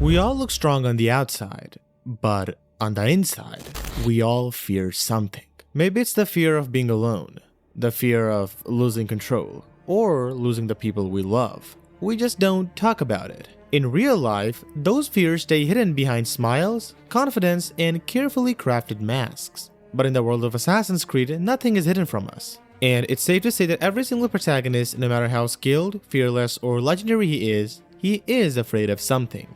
We all look strong on the outside, but on the inside, we all fear something. Maybe it's the fear of being alone, the fear of losing control, or losing the people we love. We just don't talk about it. In real life, those fears stay hidden behind smiles, confidence, and carefully crafted masks. But in the world of Assassin's Creed, nothing is hidden from us. And it's safe to say that every single protagonist, no matter how skilled, fearless, or legendary he is afraid of something.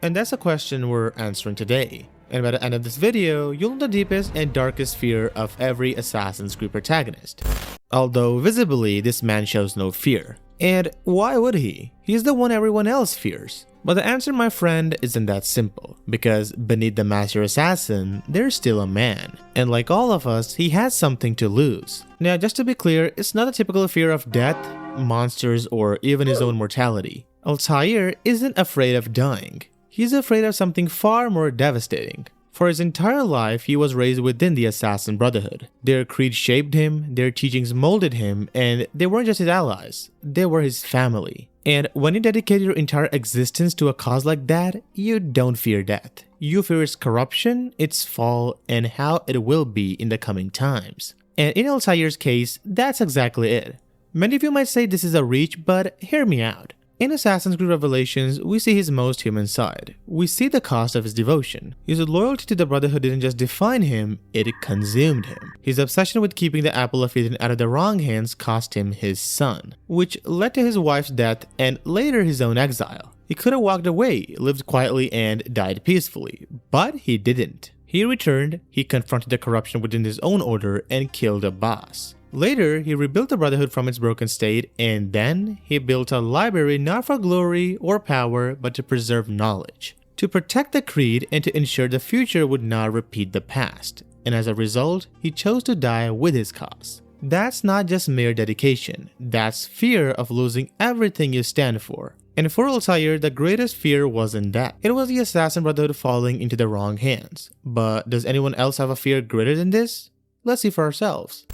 And that's a question we're answering today. And by the end of this video, you'll know the deepest and darkest fear of every Assassin's Creed protagonist. Although visibly, this man shows no fear. And why would he? He's the one everyone else fears. But the answer, my friend, isn't that simple, because beneath the Master Assassin, there's still a man. And like all of us, he has something to lose. Now, just to be clear, it's not a typical fear of death, monsters, or even his own mortality. Altair isn't afraid of dying. He's afraid of something far more devastating. For his entire life, he was raised within the Assassin Brotherhood. Their creed shaped him, their teachings molded him, and they weren't just his allies, they were his family. And when you dedicate your entire existence to a cause like that, you don't fear death. You fear its corruption, its fall, and how it will be in the coming times. And in Altair's case, that's exactly it. Many of you might say this is a reach, but hear me out. In Assassin's Creed Revelations, we see his most human side. We see the cost of his devotion. His loyalty to the Brotherhood didn't just define him, it consumed him. His obsession with keeping the Apple of Eden out of the wrong hands cost him his son, which led to his wife's death and later his own exile. He could have walked away, lived quietly, and died peacefully, but he didn't. He returned, he confronted the corruption within his own order, and killed a boss. Later, he rebuilt the Brotherhood from its broken state, and then he built a library not for glory or power, but to preserve knowledge, to protect the creed and to ensure the future would not repeat the past. And as a result, he chose to die with his cause. That's not just mere dedication, that's fear of losing everything you stand for. And for Altair, the greatest fear wasn't that. It was the Assassin Brotherhood falling into the wrong hands. But does anyone else have a fear greater than this? Let's see for ourselves.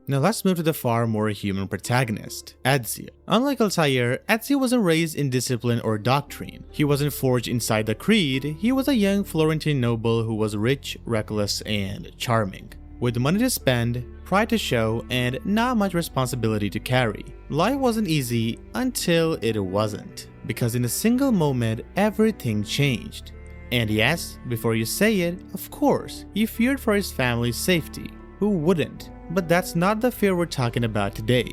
Now let's move to the far more human protagonist, Ezio. Unlike Altair, Ezio wasn't raised in discipline or doctrine. He wasn't forged inside the creed, he was a young Florentine noble who was rich, reckless, and charming. With money to spend, pride to show, and not much responsibility to carry. Life wasn't easy until it wasn't. Because in a single moment, everything changed. And yes, before you say it, of course, he feared for his family's safety. Who wouldn't? But that's not the fear we're talking about today.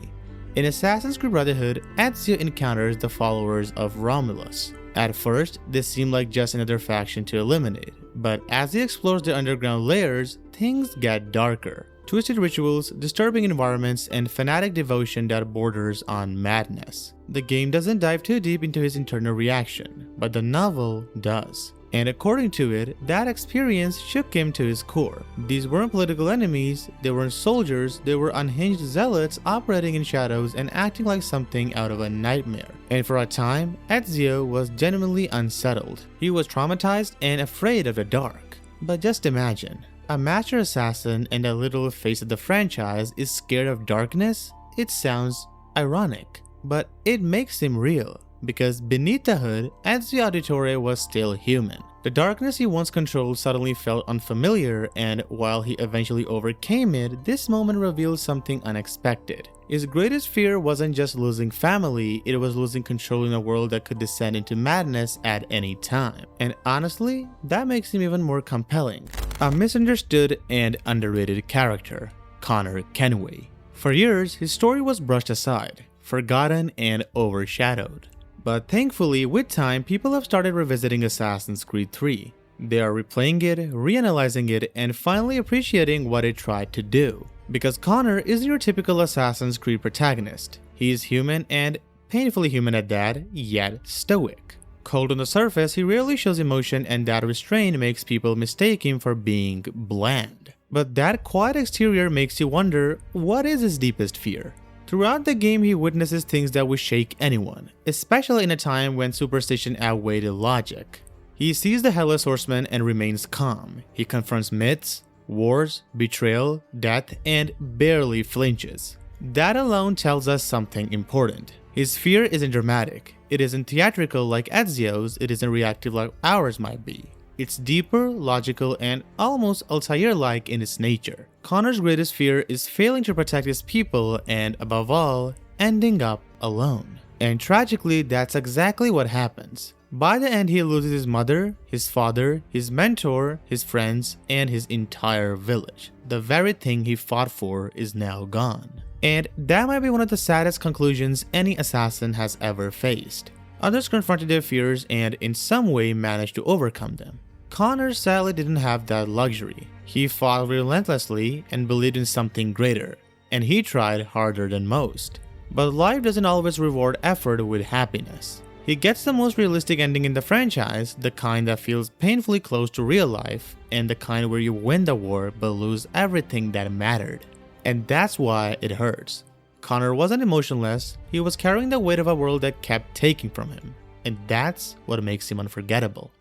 In Assassin's Creed Brotherhood, Ezio encounters the followers of Romulus. At first, this seemed like just another faction to eliminate, but as he explores the underground layers, things get darker. Twisted rituals, disturbing environments, and fanatic devotion that borders on madness. The game doesn't dive too deep into his internal reaction, but the novel does. And according to it, that experience shook him to his core. These weren't political enemies, they weren't soldiers, they were unhinged zealots operating in shadows and acting like something out of a nightmare. And for a time, Ezio was genuinely unsettled. He was traumatized and afraid of the dark. But just imagine, a master assassin and a little face of the franchise is scared of darkness? It sounds ironic, but it makes him real. Because beneath the hood, Ezio Auditore was still human. The darkness he once controlled suddenly felt unfamiliar, and while he eventually overcame it, this moment revealed something unexpected. His greatest fear wasn't just losing family, it was losing control in a world that could descend into madness at any time. And honestly, that makes him even more compelling. A misunderstood and underrated character, Connor Kenway. For years, his story was brushed aside, forgotten, and overshadowed. But thankfully, with time, people have started revisiting Assassin's Creed 3. They are replaying it, reanalyzing it, and finally appreciating what it tried to do. Because Connor isn't your typical Assassin's Creed protagonist. He is human and painfully human at that, yet stoic. Cold on the surface, he rarely shows emotion, and that restraint makes people mistake him for being bland. But that quiet exterior makes you wonder, what is his deepest fear? Throughout the game, he witnesses things that would shake anyone, especially in a time when superstition outweighed logic. He sees the Headless Horseman and remains calm. He confronts myths, wars, betrayal, death, and barely flinches. That alone tells us something important. His fear isn't dramatic, it isn't theatrical like Ezio's, it isn't reactive like ours might be. It's deeper, logical, and almost Altair-like in its nature. Connor's greatest fear is failing to protect his people and, above all, ending up alone. And tragically, that's exactly what happens. By the end, he loses his mother, his father, his mentor, his friends, and his entire village. The very thing he fought for is now gone. And that might be one of the saddest conclusions any assassin has ever faced. Others confronted their fears and in some way managed to overcome them. Connor sadly didn't have that luxury. He fought relentlessly and believed in something greater, and he tried harder than most. But life doesn't always reward effort with happiness. He gets the most realistic ending in the franchise, the kind that feels painfully close to real life, and the kind where you win the war but lose everything that mattered. And that's why it hurts. Connor wasn't emotionless, he was carrying the weight of a world that kept taking from him. And that's what makes him unforgettable.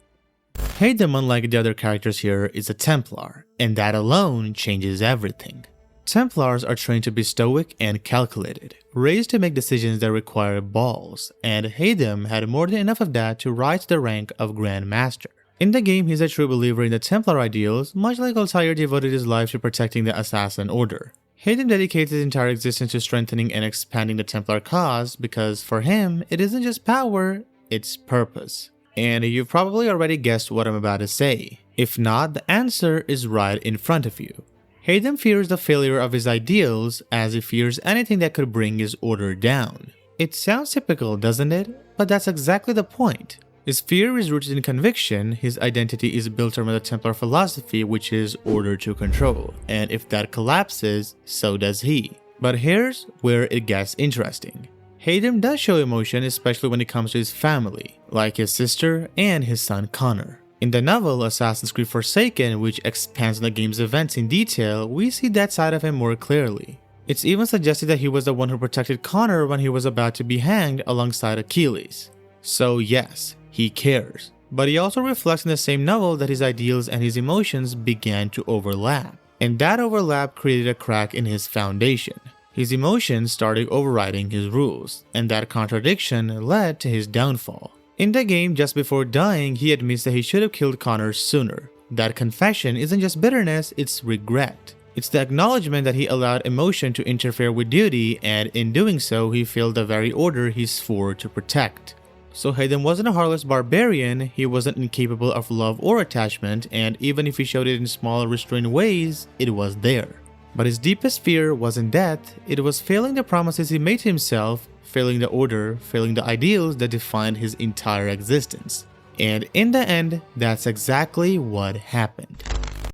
Haytham, unlike the other characters here, is a Templar, and that alone changes everything. Templars are trained to be stoic and calculated, raised to make decisions that require balls, and Haytham had more than enough of that to rise to the rank of Grand Master. In the game, he's a true believer in the Templar ideals, much like Altair devoted his life to protecting the Assassin Order. Haytham dedicates his entire existence to strengthening and expanding the Templar cause because for him, it isn't just power, it's purpose. And you've probably already guessed what I'm about to say. If not, the answer is right in front of you. Haytham fears the failure of his ideals as he fears anything that could bring his order down. It sounds typical, doesn't it? But that's exactly the point. His fear is rooted in conviction, his identity is built around the Templar philosophy, which is order to control, and if that collapses, so does he. But here's where it gets interesting. Haytham does show emotion, especially when it comes to his family, like his sister and his son Connor. In the novel Assassin's Creed Forsaken, which expands on the game's events in detail, we see that side of him more clearly. It's even suggested that he was the one who protected Connor when he was about to be hanged alongside Achilles. So yes, he cares. But he also reflects in the same novel that his ideals and his emotions began to overlap. And that overlap created a crack in his foundation. His emotions started overriding his rules, and that contradiction led to his downfall. In the game, just before dying, he admits that he should have killed Connor sooner. That confession isn't just bitterness, it's regret. It's the acknowledgement that he allowed emotion to interfere with duty, and in doing so, he failed the very order he swore to protect. So Haytham wasn't a heartless barbarian, he wasn't incapable of love or attachment, and even if he showed it in small restrained ways, it was there. But his deepest fear wasn't death, it was failing the promises he made to himself, failing the order, failing the ideals that defined his entire existence. And in the end, that's exactly what happened.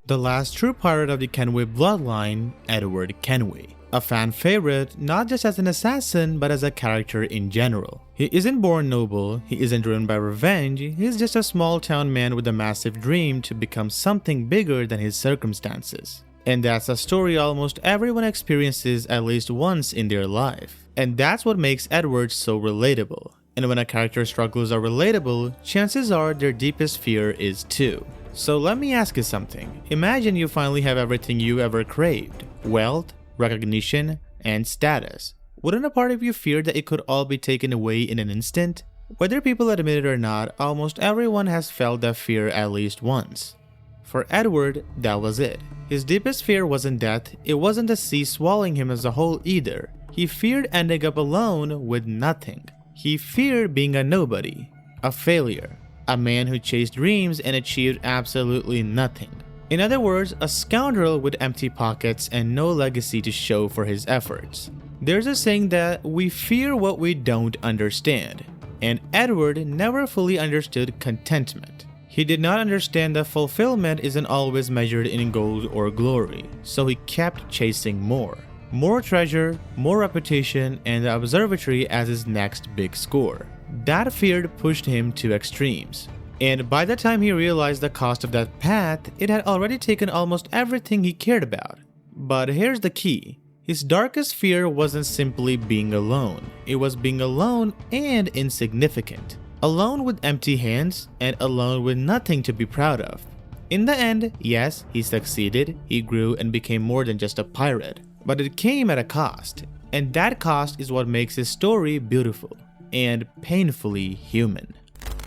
The last true pirate of the Kenway bloodline, Edward Kenway. A fan favorite, not just as an assassin, but as a character in general. He isn't born noble, he isn't driven by revenge, he's just a small town man with a massive dream to become something bigger than his circumstances. And that's a story almost everyone experiences at least once in their life. And that's what makes Edward so relatable. And when a character's struggles are relatable, chances are their deepest fear is too. So let me ask you something. Imagine you finally have everything you ever craved. Wealth, recognition, and status. Wouldn't a part of you fear that it could all be taken away in an instant? Whether people admit it or not, almost everyone has felt that fear at least once. For Edward, that was it. His deepest fear wasn't death, it wasn't the sea swallowing him as a whole either. He feared ending up alone with nothing. He feared being a nobody, a failure, a man who chased dreams and achieved absolutely nothing. In other words, a scoundrel with empty pockets and no legacy to show for his efforts. There's a saying that we fear what we don't understand, and Edward never fully understood contentment. He did not understand that fulfillment isn't always measured in gold or glory, so he kept chasing more. More treasure, more reputation, and the observatory as his next big score. That fear pushed him to extremes. And by the time he realized the cost of that path, it had already taken almost everything he cared about. But here's the key. His darkest fear wasn't simply being alone. It was being alone and insignificant. Alone with empty hands, and alone with nothing to be proud of. In the end, yes, he succeeded, he grew and became more than just a pirate. But it came at a cost. And that cost is what makes his story beautiful and painfully human.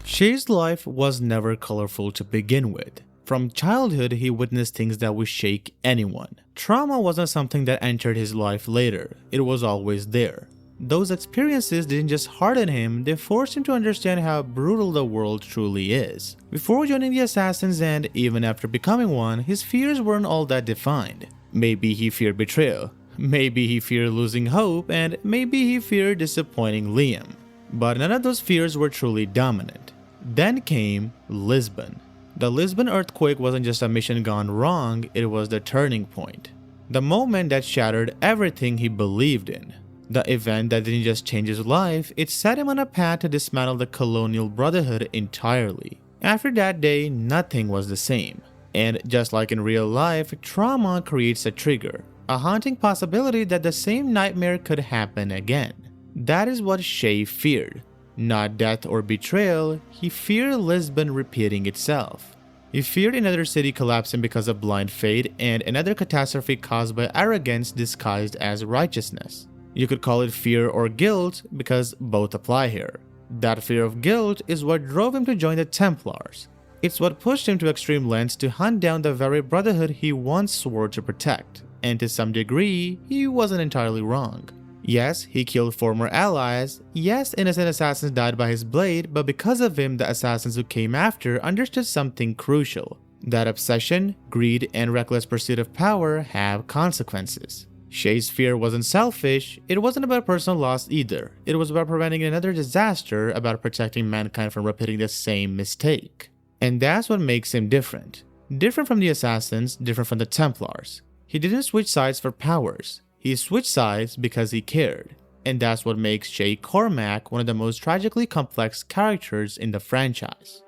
Shay's life was never colorful to begin with. From childhood, he witnessed things that would shake anyone. Trauma wasn't something that entered his life later, it was always there. Those experiences didn't just harden him, they forced him to understand how brutal the world truly is. Before joining the Assassins and even after becoming one, his fears weren't all that defined. Maybe he feared betrayal, maybe he feared losing hope, and maybe he feared disappointing Liam. But none of those fears were truly dominant. Then came Lisbon. The Lisbon earthquake wasn't just a mission gone wrong, it was the turning point. The moment that shattered everything he believed in. The event that didn't just change his life, it set him on a path to dismantle the colonial brotherhood entirely. After that day, nothing was the same. And just like in real life, trauma creates a trigger, a haunting possibility that the same nightmare could happen again. That is what Shay feared. Not death or betrayal, he feared Lisbon repeating itself. He feared another city collapsing because of blind fate and another catastrophe caused by arrogance disguised as righteousness. You could call it fear or guilt because both apply here. That fear of guilt is what drove him to join the Templars. It's what pushed him to extreme lengths to hunt down the very brotherhood he once swore to protect. And to some degree, he wasn't entirely wrong. Yes, he killed former allies. Yes, innocent assassins died by his blade, but because of him, the assassins who came after understood something crucial. That obsession, greed, and reckless pursuit of power have consequences. Shay's fear wasn't selfish, it wasn't about personal loss either. It was about preventing another disaster, about protecting mankind from repeating the same mistake. And that's what makes him different. Different from the Assassins, different from the Templars. He didn't switch sides for powers. He switched sides because he cared. And that's what makes Shay Cormac one of the most tragically complex characters in the franchise.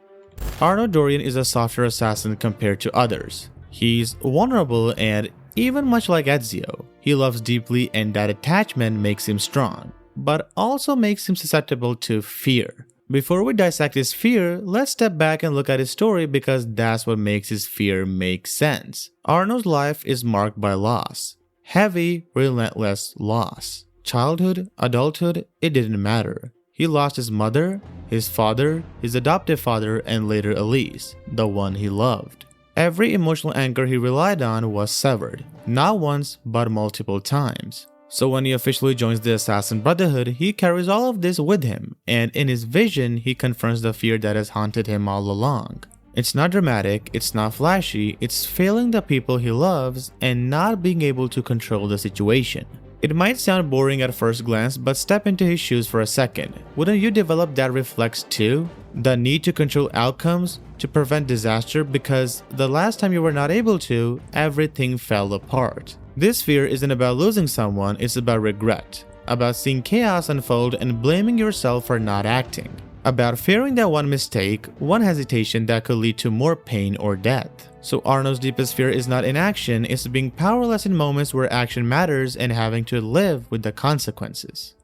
Arno Dorian is a softer assassin compared to others. He's vulnerable and even much like Ezio, he loves deeply and that attachment makes him strong, but also makes him susceptible to fear. Before we dissect his fear, let's step back and look at his story because that's what makes his fear make sense. Arno's life is marked by loss. Heavy, relentless loss. Childhood, adulthood, it didn't matter. He lost his mother, his father, his adoptive father, and later Elise, the one he loved. Every emotional anchor he relied on was severed, not once but multiple times. So when he officially joins the Assassin Brotherhood, he carries all of this with him, and in his vision, he confronts the fear that has haunted him all along. It's not dramatic, it's not flashy, it's failing the people he loves and not being able to control the situation. It might sound boring at first glance, but step into his shoes for a second. Wouldn't you develop that reflex too? The need to control outcomes, to prevent disaster because the last time you were not able to, everything fell apart. This fear isn't about losing someone, it's about regret. About seeing chaos unfold and blaming yourself for not acting. About fearing that one mistake, one hesitation that could lead to more pain or death. So Arno's deepest fear is not inaction, it's being powerless in moments where action matters and having to live with the consequences.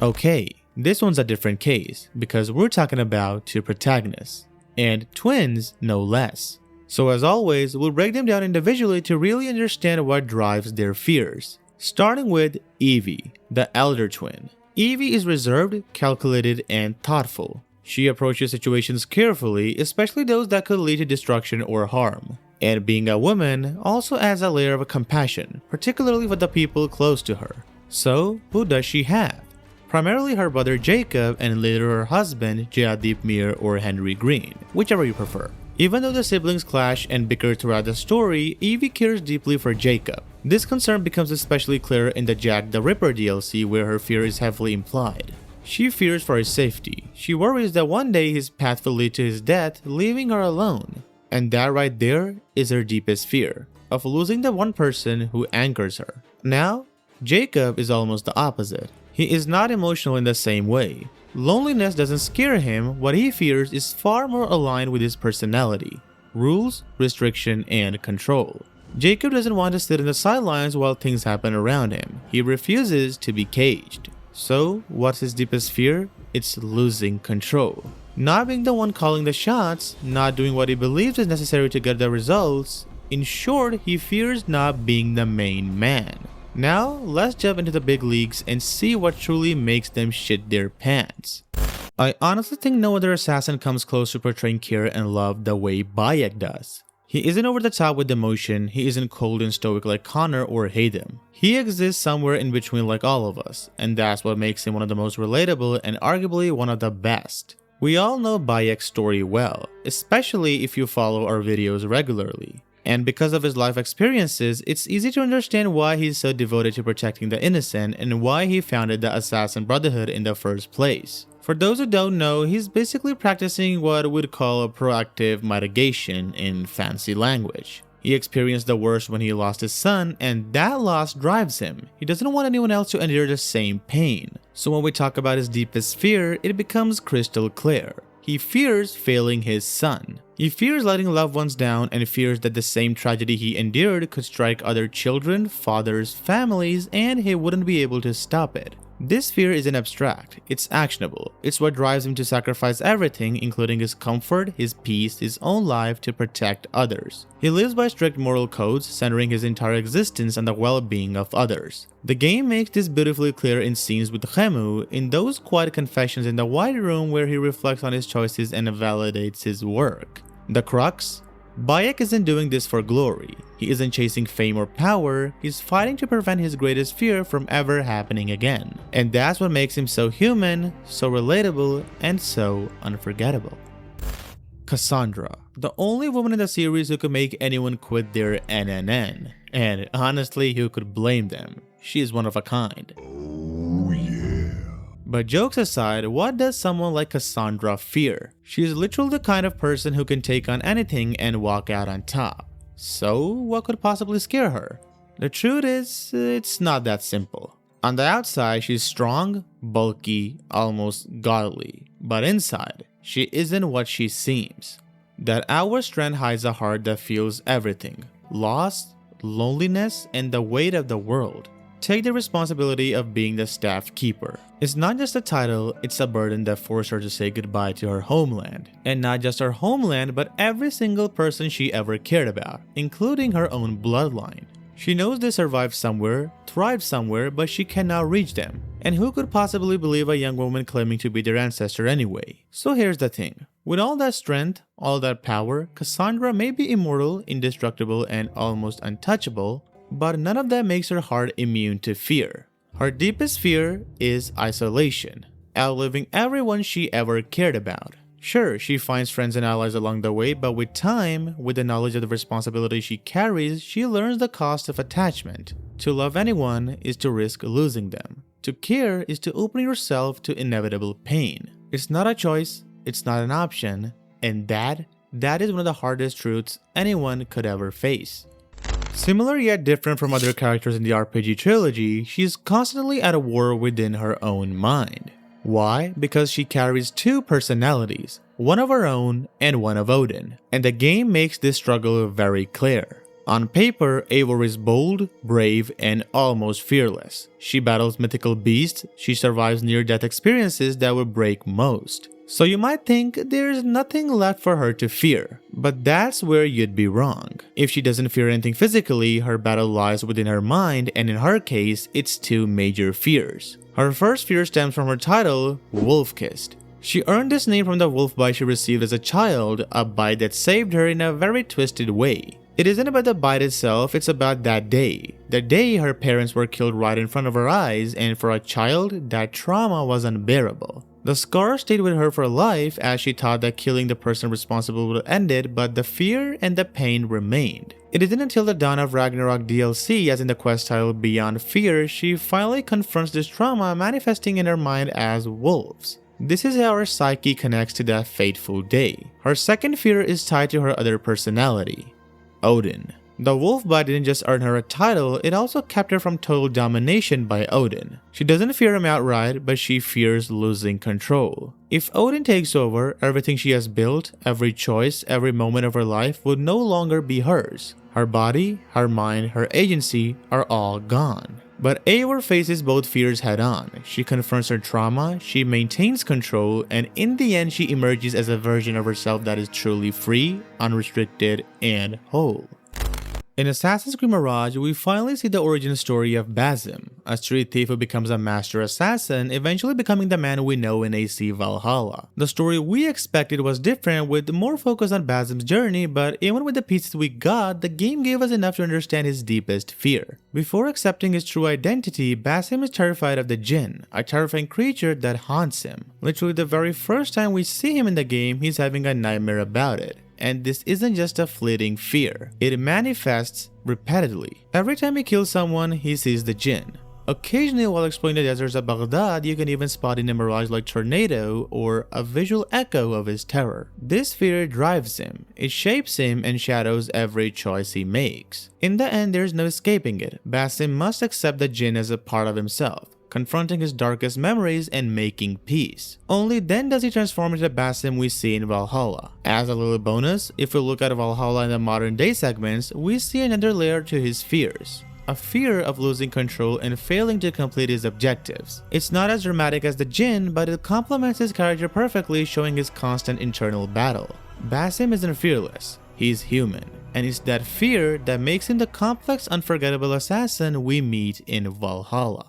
Okay, this one's a different case because we're talking about two protagonists. And twins no less. So as always, we'll break them down individually to really understand what drives their fears. Starting with Evie, the elder twin. Evie is reserved, calculated, and thoughtful. She approaches situations carefully, especially those that could lead to destruction or harm. And being a woman also adds a layer of compassion, particularly for the people close to her. So, who does she have? Primarily her brother Jacob and later her husband Jayadip Mir or Henry Green, whichever you prefer. Even though the siblings clash and bicker throughout the story, Evie cares deeply for Jacob. This concern becomes especially clear in the Jack the Ripper DLC where her fear is heavily implied. She fears for his safety. She worries that one day his path will lead to his death, leaving her alone. And that right there is her deepest fear, of losing the one person who anchors her. Now, Jacob is almost the opposite. He is not emotional in the same way. Loneliness doesn't scare him, what he fears is far more aligned with his personality. Rules, restriction, and control. Jacob doesn't want to sit in the sidelines while things happen around him. He refuses to be caged. So, what's his deepest fear? It's losing control. Not being the one calling the shots, not doing what he believes is necessary to get the results. In short, he fears not being the main man. Now, let's jump into the big leagues and see what truly makes them shit their pants. I honestly think no other assassin comes close to portraying care and love the way Bayek does. He isn't over the top with emotion, he isn't cold and stoic like Connor or Haytham. He exists somewhere in between like all of us, and that's what makes him one of the most relatable and arguably one of the best. We all know Bayek's story well, especially if you follow our videos regularly. And because of his life experiences, it's easy to understand why he's so devoted to protecting the innocent and why he founded the Assassin Brotherhood in the first place. For those who don't know, he's basically practicing what we'd call a proactive mitigation in fancy language. He experienced the worst when he lost his son, and that loss drives him. He doesn't want anyone else to endure the same pain. So when we talk about his deepest fear, it becomes crystal clear. He fears failing his son. He fears letting loved ones down and fears that the same tragedy he endured could strike other children, fathers, families, and he wouldn't be able to stop it. This fear isn't abstract, it's actionable. It's what drives him to sacrifice everything, including his comfort, his peace, his own life to protect others. He lives by strict moral codes, centering his entire existence on the well-being of others. The game makes this beautifully clear in scenes with Khemu, in those quiet confessions in the white room where he reflects on his choices and validates his work. The crux? Bayek isn't doing this for glory. He isn't chasing fame or power, he's fighting to prevent his greatest fear from ever happening again. And that's what makes him so human, so relatable, and so unforgettable. Kassandra, the only woman in the series who could make anyone quit their NNN. And honestly, who could blame them? She is one of a kind. But jokes aside, what does someone like Kassandra fear? She is literally the kind of person who can take on anything and walk out on top. So, what could possibly scare her? The truth is, it's not that simple. On the outside, she's strong, bulky, almost godly. But inside, she isn't what she seems. That outward strength hides a heart that feels everything. Loss, loneliness, and the weight of the world. Take the responsibility of being the staff keeper. It's not just a title, it's a burden that forced her to say goodbye to her homeland. And not just her homeland, but every single person she ever cared about, including her own bloodline. She knows they survived somewhere, thrived somewhere, but she cannot reach them. And who could possibly believe a young woman claiming to be their ancestor anyway? So here's the thing. With all that strength, all that power, Kassandra may be immortal, indestructible, and almost untouchable, but none of that makes her heart immune to fear. Her deepest fear is isolation, outliving everyone she ever cared about. Sure, she finds friends and allies along the way, but with time, with the knowledge of the responsibility she carries, she learns the cost of attachment. To love anyone is to risk losing them. To care is to open yourself to inevitable pain. It's not a choice, it's not an option, and that is one of the hardest truths anyone could ever face. Similar yet different from other characters in the RPG trilogy, she is constantly at a war within her own mind. Why? Because she carries two personalities, one of her own and one of Odin, and the game makes this struggle very clear. On paper, Eivor is bold, brave, and almost fearless. She battles mythical beasts, she survives near-death experiences that would break most. So you might think there's nothing left for her to fear, but that's where you'd be wrong. If she doesn't fear anything physically, her battle lies within her mind, and in her case, it's two major fears. Her first fear stems from her title, Wolf-Kissed. She earned this name from the wolf bite she received as a child, a bite that saved her in a very twisted way. It isn't about the bite itself, it's about that day. The day her parents were killed right in front of her eyes, and for a child, that trauma was unbearable. The scar stayed with her for life as she thought that killing the person responsible would end it, but the fear and the pain remained. It isn't until the Dawn of Ragnarok DLC, as in the quest title Beyond Fear, she finally confronts this trauma manifesting in her mind as wolves. This is how her psyche connects to that fateful day. Her second fear is tied to her other personality, Odin. The wolf bite didn't just earn her a title, it also kept her from total domination by Odin. She doesn't fear him outright, but she fears losing control. If Odin takes over, everything she has built, every choice, every moment of her life would no longer be hers. Her body, her mind, her agency are all gone. But Eivor faces both fears head on. She confronts her trauma, she maintains control, and in the end she emerges as a version of herself that is truly free, unrestricted, and whole. In Assassin's Creed Mirage, we finally see the origin story of Basim, a street thief who becomes a master assassin, eventually becoming the man we know in AC Valhalla. The story we expected was different, with more focus on Basim's journey, but even with the pieces we got, the game gave us enough to understand his deepest fear. Before accepting his true identity, Basim is terrified of the Jinn, a terrifying creature that haunts him. Literally the very first time we see him in the game, he's having a nightmare about it. And this isn't just a fleeting fear, it manifests repeatedly. Every time he kills someone, he sees the Jinn. Occasionally, while exploring the deserts of Baghdad, you can even spot in a mirage-like tornado or a visual echo of his terror. This fear drives him, it shapes him and shadows every choice he makes. In the end, there's no escaping it. Basim must accept the Jinn as a part of himself, confronting his darkest memories and making peace. Only then does he transform into the Basim we see in Valhalla. As a little bonus, if we look at Valhalla in the modern day segments, we see another layer to his fears. A fear of losing control and failing to complete his objectives. It's not as dramatic as the Jinn, but it complements his character perfectly, showing his constant internal battle. Basim isn't fearless, he's human. And it's that fear that makes him the complex, unforgettable assassin we meet in Valhalla.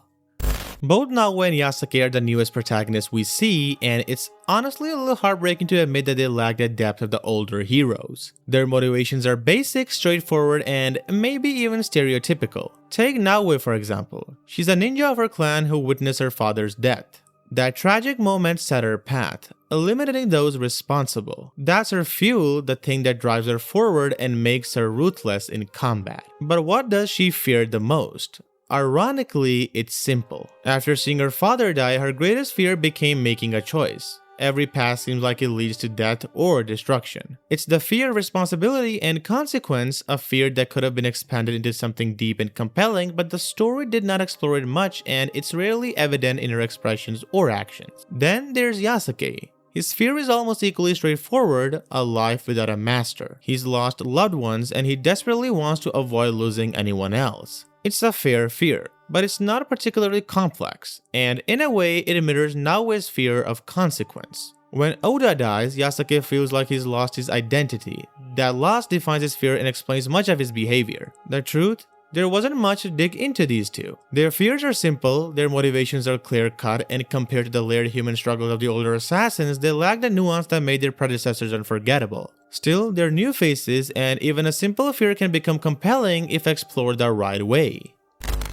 Both Naoe and Yasuke are the newest protagonists we see, and it's honestly a little heartbreaking to admit that they lack the depth of the older heroes. Their motivations are basic, straightforward, and maybe even stereotypical. Take Naoe for example. She's a ninja of her clan who witnessed her father's death. That tragic moment set her path, eliminating those responsible. That's her fuel, the thing that drives her forward and makes her ruthless in combat. But what does she fear the most? Ironically, it's simple. After seeing her father die, her greatest fear became making a choice. Every path seems like it leads to death or destruction. It's the fear of responsibility and consequence, a fear that could have been expanded into something deep and compelling, but the story did not explore it much and it's rarely evident in her expressions or actions. Then there's Yasuke. His fear is almost equally straightforward, a life without a master. He's lost loved ones and he desperately wants to avoid losing anyone else. It's a fair fear, but it's not particularly complex, and in a way it mirrors Naoe's fear of consequence. When Oda dies, Yasuke feels like he's lost his identity. That loss defines his fear and explains much of his behavior. The truth? There wasn't much to dig into these two. Their fears are simple, their motivations are clear-cut, and compared to the layered human struggles of the older assassins, they lack the nuance that made their predecessors unforgettable. Still, they're new faces, and even a simple fear can become compelling if explored the right way.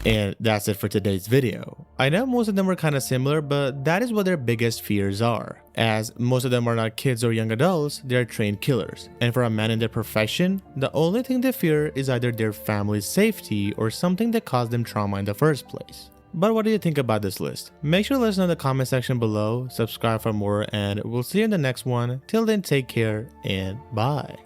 And that's it for today's video. I know most of them are kinda similar, but that is what their biggest fears are. As most of them are not kids or young adults, they are trained killers. And for a man in their profession, the only thing they fear is either their family's safety or something that caused them trauma in the first place. But what do you think about this list? Make sure to let us know in the comment section below, subscribe for more, and we'll see you in the next one. Till then, take care and bye.